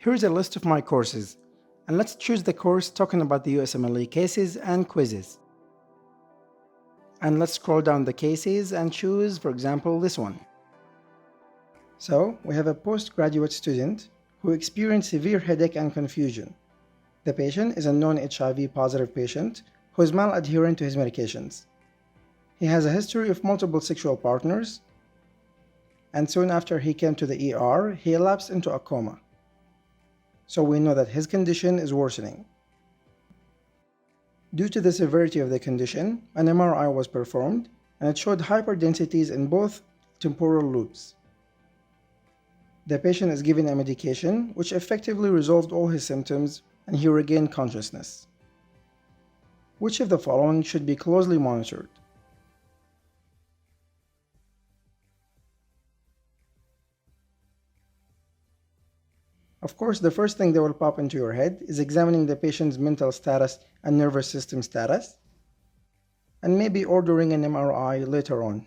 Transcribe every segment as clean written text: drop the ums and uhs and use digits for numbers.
Here's a list of my courses, and let's choose the course talking about the USMLE cases and quizzes. And let's scroll down the cases and choose, for example, this one. So, we have a postgraduate student who experienced severe headache and confusion. The patient is a non-HIV positive patient who is mal-adherent to his medications. He has a history of multiple sexual partners, and soon after he came to the ER, he elapsed into a coma. So we know that his condition is worsening. Due to the severity of the condition, an MRI was performed, and it showed hyperdensities in both temporal lobes. The patient is given a medication which effectively resolved all his symptoms, and he regained consciousness. Which of the following should be closely monitored? Of course, the first thing that will pop into your head is examining the patient's mental status and nervous system status, and maybe ordering an MRI later on.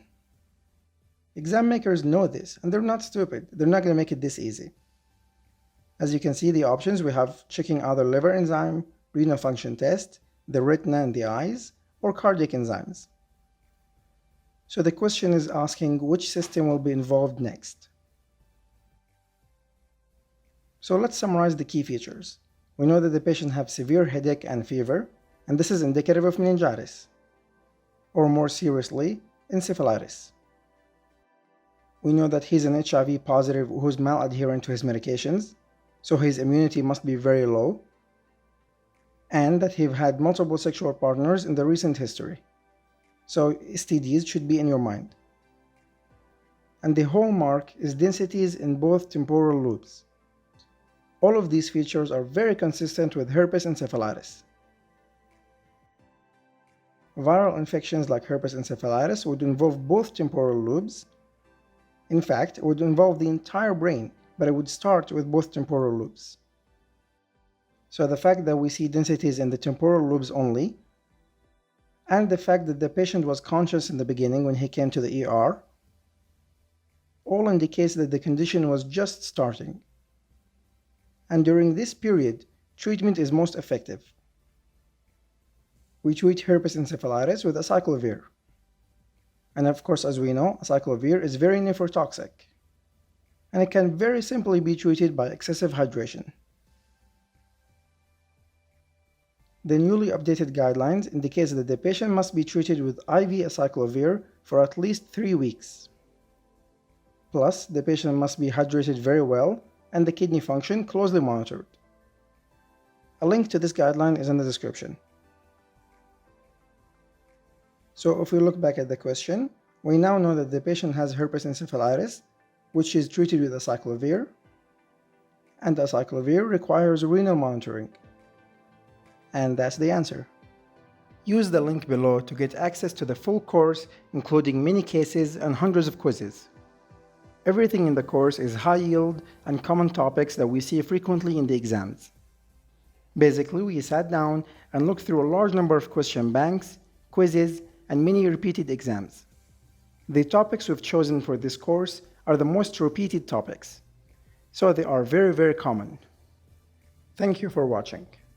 Exam makers know this, and they're not stupid. They're not going to make it this easy. As you can see, the options we have checking either liver enzyme, renal function test, the retina in the eyes, or cardiac enzymes. So the question is asking which system will be involved next. So let's summarize the key features. We know that the patient has severe headache and fever, and this is indicative of meningitis, or more seriously, encephalitis. We know that he's an HIV positive who's mal-adherent to his medications, so his immunity must be very low, and that he's had multiple sexual partners in the recent history. So STDs should be in your mind. And the hallmark is densities in both temporal lobes. All of these features are very consistent with herpes encephalitis. Viral infections like herpes encephalitis would involve both temporal lobes. In fact, it would involve the entire brain, but it would start with both temporal lobes. So the fact that we see densities in the temporal lobes only, and the fact that the patient was conscious in the beginning when he came to the ER, all indicates that the condition was just starting. And during this period, treatment is most effective. We treat herpes encephalitis with acyclovir. And of course, as we know, acyclovir is very nephrotoxic, and it can very simply be treated by excessive hydration. The newly updated guidelines indicates that the patient must be treated with IV acyclovir for at least 3 weeks. Plus, the patient must be hydrated very well and the kidney function closely monitored. A link to this guideline is in the description. So if we look back at the question, we now know that the patient has herpes encephalitis, which is treated with acyclovir, and acyclovir requires renal monitoring. And that's the answer. Use the link below to get access to the full course, including many cases and hundreds of quizzes. Everything in the course is high yield and common topics that we see frequently in the exams. Basically, we sat down and looked through a large number of question banks, quizzes, and many repeated exams. The topics we've chosen for this course are the most repeated topics, so they are very, very common. Thank you for watching.